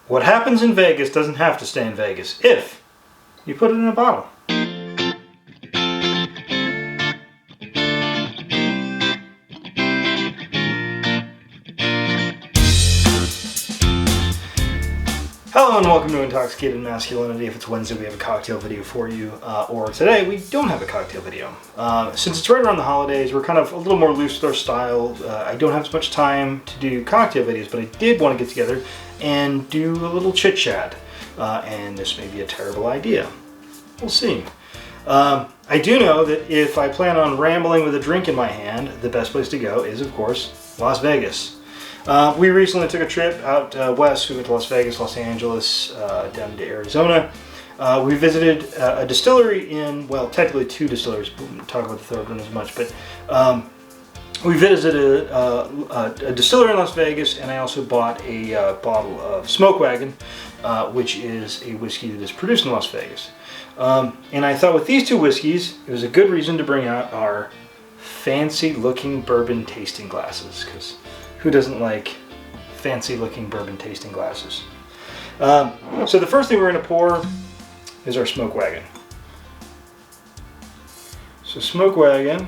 What happens in Vegas doesn't have to stay in Vegas if you put it in a bottle. Hello and welcome to Intoxicated Masculinity. If it's Wednesday, we have a cocktail video for you, or today we don't have a cocktail video. Since it's right around the holidays, we're kind of a little more loose with our style. I don't have as much time to do cocktail videos, but I did want to get together and do a little chit chat, and this may be a terrible idea. We'll see. I do know that if I plan on rambling with a drink in my hand, the best place to go is, of course, Las Vegas. We recently took a trip out west. We went to Las Vegas, Los Angeles, down to Arizona. We visited a distillery in, well, technically two distilleries. We won't talk about the third one as much, but we visited a distillery in Las Vegas, and I also bought a bottle of Wagon, which is a whiskey that is produced in Las Vegas. And I thought with these two whiskeys, it was a good reason to bring out our fancy-looking bourbon tasting glasses, because who doesn't like fancy-looking bourbon tasting glasses? So the first thing we're going to pour is our Wagon. So Wagon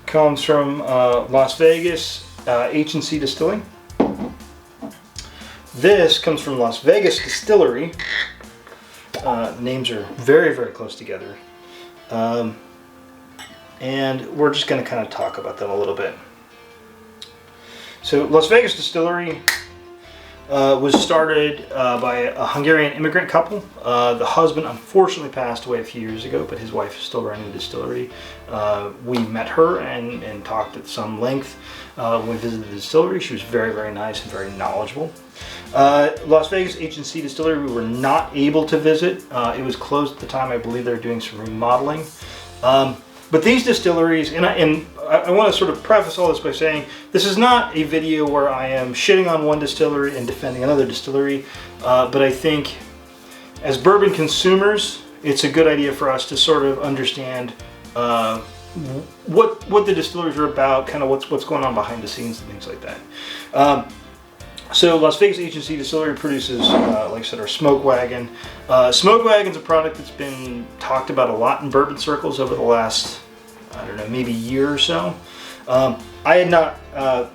comes from Las Vegas H&C Distilling. This comes from Las Vegas Distillery. The names are very, very close together. And we're just going to kind of talk about them a little bit. So Las Vegas Distillery was started by a Hungarian immigrant couple. The husband unfortunately passed away a few years ago, but his wife is still running the distillery. We met her and talked at some length when we visited the distillery. She was very, very nice and very knowledgeable. Las Vegas H&C Distillery we were not able to visit. It was closed at the time. I believe they're doing some remodeling. But these distilleries, and I want to sort of preface all this by saying this is not a video where I am shitting on one distillery and defending another distillery, but I think as bourbon consumers, it's a good idea for us to sort of understand what the distilleries are about, kind of what's going on behind the scenes and things like that. So Las Vegas H&C Distillery produces, like I said, our Wagon. Wagon's a product that's been talked about a lot in bourbon circles over the last, I don't know, maybe year or so. I had not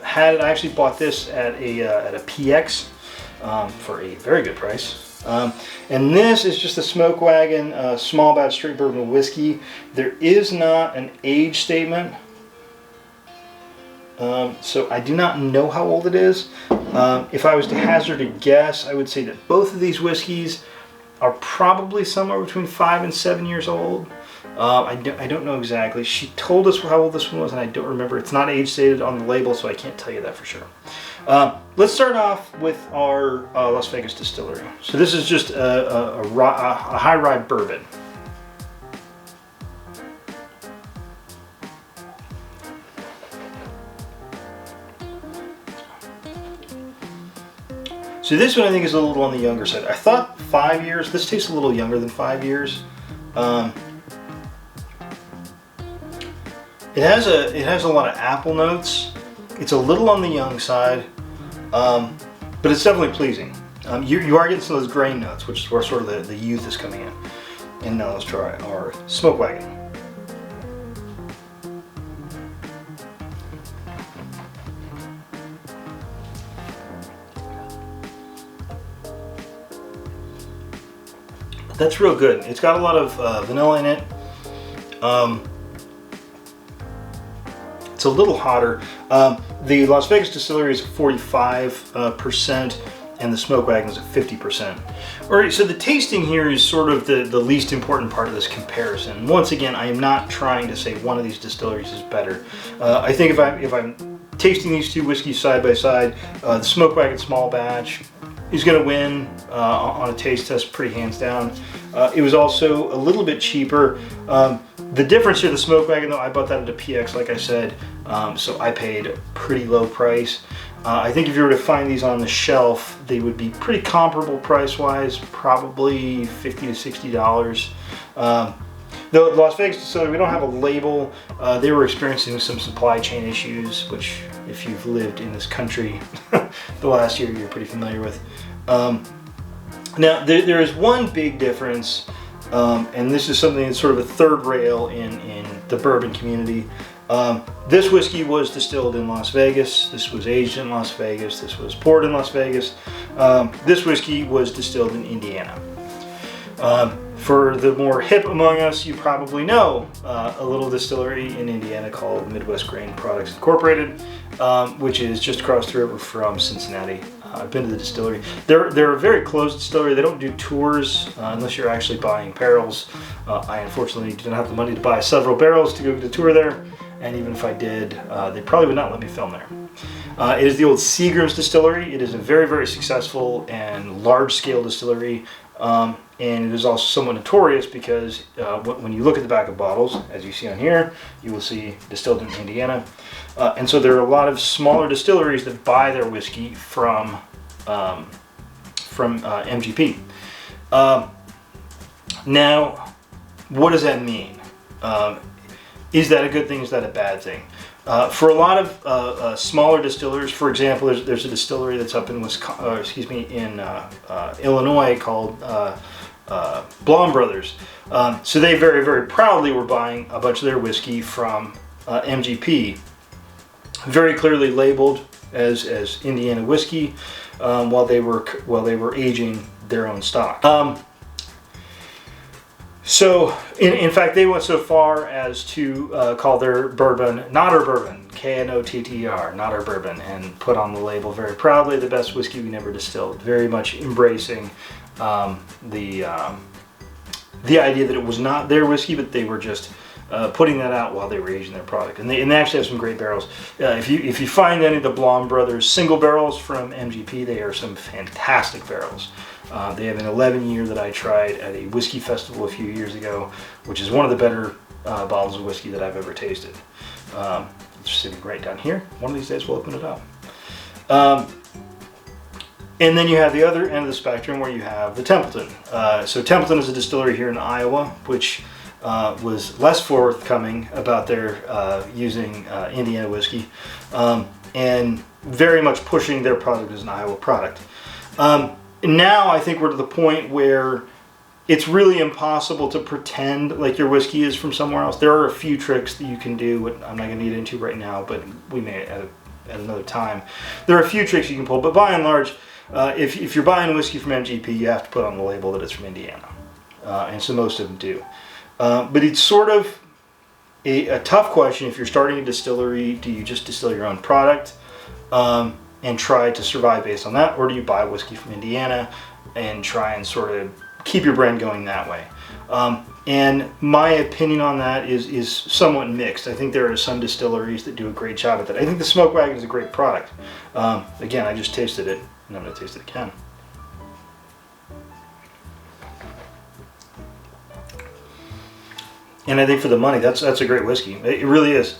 had it. I actually bought this at a PX for a very good price. And this is just a Wagon small batch straight bourbon whiskey. There is not an age statement. So I do not know how old it is. If I was to hazard a guess, I would say that both of these whiskeys are probably somewhere between 5 and 7 years old. I don't know exactly. She told us how old this one was, and I don't remember. It's not age stated on the label, so I can't tell you that for sure. Let's start off with our Las Vegas Distillery. So this is just a high rye bourbon. So this one I think is a little on the younger side. I thought 5 years. This tastes a little younger than 5 years. It has a lot of apple notes. It's a little on the young side, but it's definitely pleasing. You are getting some of those grain notes, which is where sort of the youth is coming in. And now let's try our Wagon. That's real good. It's got a lot of vanilla in it. It's a little hotter. The Las Vegas Distillery is 45%, and the Wagon is at 50%. All right, so the tasting here is sort of the least important part of this comparison. Once again, I am not trying to say one of these distilleries is better. I think if I'm tasting these two whiskeys side by side, the Wagon small batch is going to win on a taste test pretty hands down. It was also a little bit cheaper. The difference here, the Wagon though, I bought that at a PX, like I said, so I paid a pretty low price. I think if you were to find these on the shelf, they would be pretty comparable price-wise, probably $50 to $60. The Las Vegas Distillery, we don't have a label. They were experiencing some supply chain issues, which if you've lived in this country the last year, you're pretty familiar with. Now, there is one big difference, and this is something that's sort of a third rail in the bourbon community. This whiskey was distilled in Las Vegas. This was aged in Las Vegas. This was poured in Las Vegas. This whiskey was distilled in Indiana. For the more hip among us, you probably know a little distillery in Indiana called Midwest Grain Products Incorporated, which is just across the river from Cincinnati. I've been to the distillery. They're a very closed distillery. They don't do tours unless you're actually buying barrels. I unfortunately didn't have the money to buy several barrels to go get a tour there, and even if I did, they probably would not let me film there. It is the old Seagram's Distillery. It is a very, very successful and large-scale distillery. And it is also somewhat notorious because when you look at the back of bottles, as you see on here, you will see distilled in Indiana. And so there are a lot of smaller distilleries that buy their whiskey from MGP. Now, what does that mean? Is that a good thing? Is that a bad thing? For a lot of smaller distillers, for example, there's a distillery that's up in Illinois called Blom Brothers. So they very, very proudly were buying a bunch of their whiskey from MGP, very clearly labeled as Indiana whiskey, while they were aging their own stock. So, in fact, they went so far as to call their bourbon Knotter Bourbon, K-N-O-T-T-E-R, Knotter Bourbon, and put on the label very proudly, the best whiskey we never distilled. Very much embracing the idea that it was not their whiskey, but they were just putting that out while they were aging their product. And they actually have some great barrels. If you find any of the Blom Brothers single barrels from MGP, they are some fantastic barrels. They have an 11-year that I tried at a whiskey festival a few years ago, which is one of the better bottles of whiskey that I've ever tasted. It's sitting right down here. One of these days we'll open it up. And then you have the other end of the spectrum where you have the Templeton. So Templeton is a distillery here in Iowa, which was less forthcoming about their using Indiana whiskey, and very much pushing their product as an Iowa product. Now I think we're to the point where it's really impossible to pretend like your whiskey is from somewhere else. There are a few tricks that you can do, what I'm not going to get into right now, but we may at another time. There are a few tricks you can pull, but by and large, if you're buying whiskey from MGP, you have to put on the label that it's from Indiana, and so most of them do. But it's sort of a tough question. If you're starting a distillery, do you just distill your own product and try to survive based on that, or do you buy whiskey from Indiana and try and sort of keep your brand going that way? And my opinion on that is somewhat mixed. I think there are some distilleries that do a great job at that. I think the Smoke Wagon is a great product. Again, I just tasted it, and I'm going to taste it again. And I think for the money, that's a great whiskey. It really is.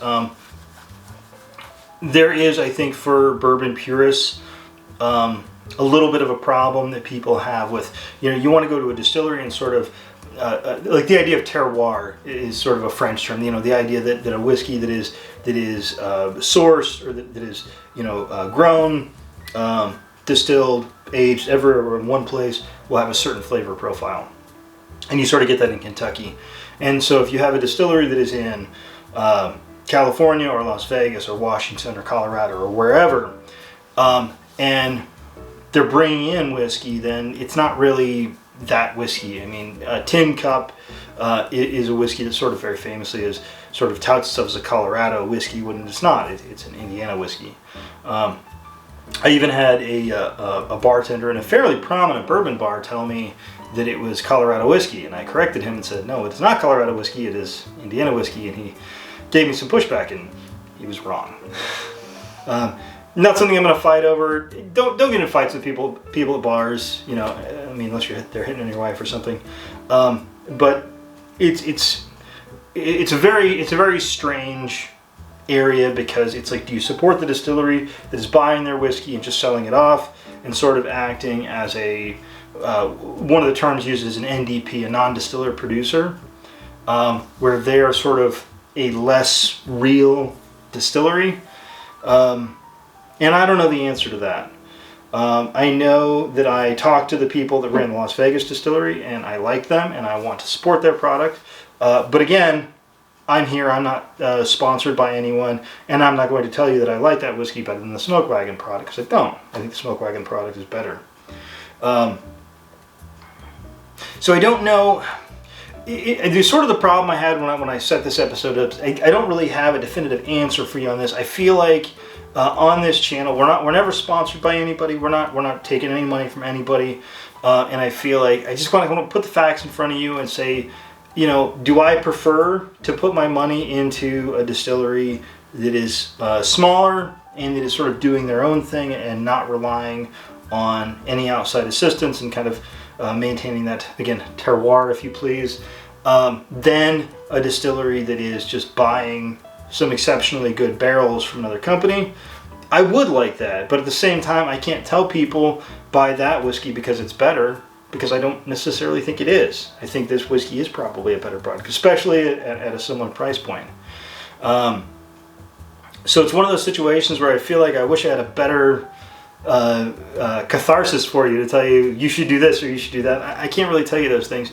There is, I think, for bourbon purists, a little bit of a problem that people have with, you want to go to a distillery and sort of, like the idea of terroir is sort of a French term. The idea that a whiskey that is sourced, or that is grown, distilled, aged everywhere in one place will have a certain flavor profile, and you sort of get that in Kentucky. And so if you have a distillery that is in California or Las Vegas or Washington or Colorado or wherever, and they're bringing in whiskey, then it's not really that whiskey. I mean, Tin Cup is a whiskey that sort of very famously is sort of touts itself as a Colorado whiskey when it's not. It's an Indiana whiskey. I even had a bartender in a fairly prominent bourbon bar tell me that it was Colorado whiskey, and I corrected him and said, no, it's not Colorado whiskey, it is Indiana whiskey, and he gave me some pushback, and he was wrong. Not something I'm going to fight over. Don't get in fights with people at bars, I mean, unless they're hitting on your wife or something. But it's a very strange area, because it's like, do you support the distillery that is buying their whiskey and just selling it off and sort of acting as a one of the terms used is an NDP, a non-distiller producer, where they are sort of a less real distillery, and I don't know the answer to that. I know that I talked to the people that ran the Las Vegas Distillery, and I like them, and I want to support their product. But again, I'm here. I'm not sponsored by anyone, and I'm not going to tell you that I like that whiskey better than the Smoke Wagon product, because I don't. I think the Smoke Wagon product is better. So I don't know. There's sort of the problem I had when I set this episode up. I don't really have a definitive answer for you on this. I feel like on this channel, we're never sponsored by anybody. We're not taking any money from anybody, and I feel like I just want to put the facts in front of you and say, you know, do I prefer to put my money into a distillery that is smaller and that is sort of doing their own thing and not relying on any outside assistance and kind of maintaining that, again, terroir, if you please, than a distillery that is just buying some exceptionally good barrels from another company? I would like that, but at the same time, I can't tell people buy that whiskey because it's better, because I don't necessarily think it is. I think this whiskey is probably a better product, especially at a similar price point. So it's one of those situations where I feel like I wish I had a better catharsis for you to tell you should do this or you should do that. I can't really tell you those things.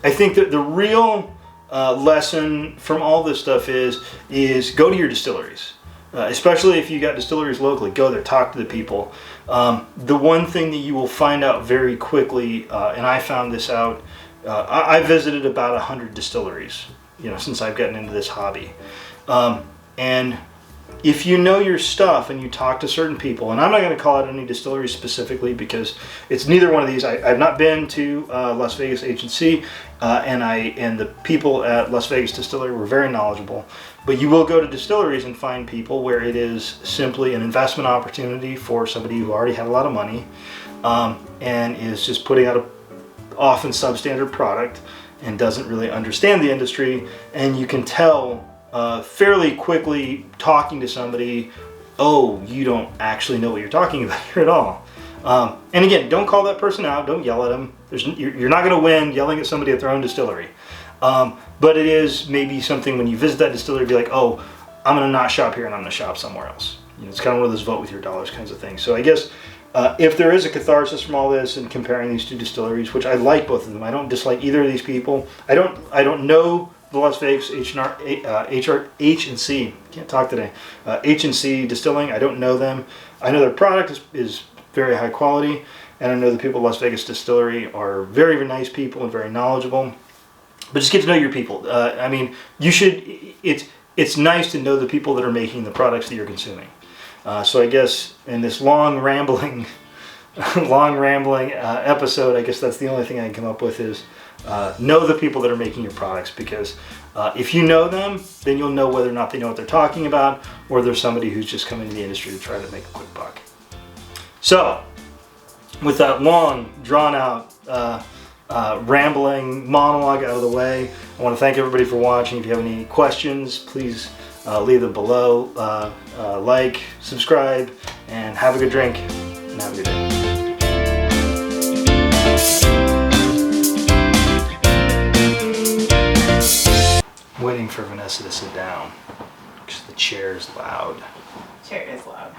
I think that the real lesson from all this stuff is go to your distilleries. Especially if you got distilleries locally, go there, talk to the people. The one thing that you will find out very quickly, and I found this out, I visited about 100 distilleries, since I've gotten into this hobby. And if you know your stuff and you talk to certain people, and I'm not going to call out any distilleries specifically because it's neither one of these. I've not been to Las Vegas H&C, and the people at Las Vegas Distillery were very knowledgeable. But you will go to distilleries and find people where it is simply an investment opportunity for somebody who already had a lot of money and is just putting out a often substandard product and doesn't really understand the industry. And you can tell fairly quickly talking to somebody, oh, you don't actually know what you're talking about here at all. And again, don't call that person out. Don't yell at them. You're not going to win yelling at somebody at their own distillery. But it is maybe something when you visit that distillery, be like, oh, I'm going to not shop here and I'm going to shop somewhere else. It's kind of one of those vote with your dollars kinds of things. So I guess if there is a catharsis from all this and comparing these two distilleries, which I like both of them, I don't dislike either of these people. I don't know the Las Vegas H&C, can't talk today, H&C Distilling. I don't know them. I know their product is very high quality, and I know the people at Las Vegas Distillery are very, very nice people and very knowledgeable. But just get to know your people. I mean, you should. It's nice to know the people that are making the products that you're consuming. So I guess in this long rambling episode, I guess that's the only thing I can come up with is know the people that are making your products, because if you know them, then you'll know whether or not they know what they're talking about, or they're somebody who's just come into the industry to try to make a quick buck. So, with that long, drawn-out, rambling monologue out of the way, I want to thank everybody for watching. If you have any questions, please leave them below. Like, subscribe, and have a good drink, and have a good day. Waiting for Vanessa to sit down because the chair is loud. Chair is loud.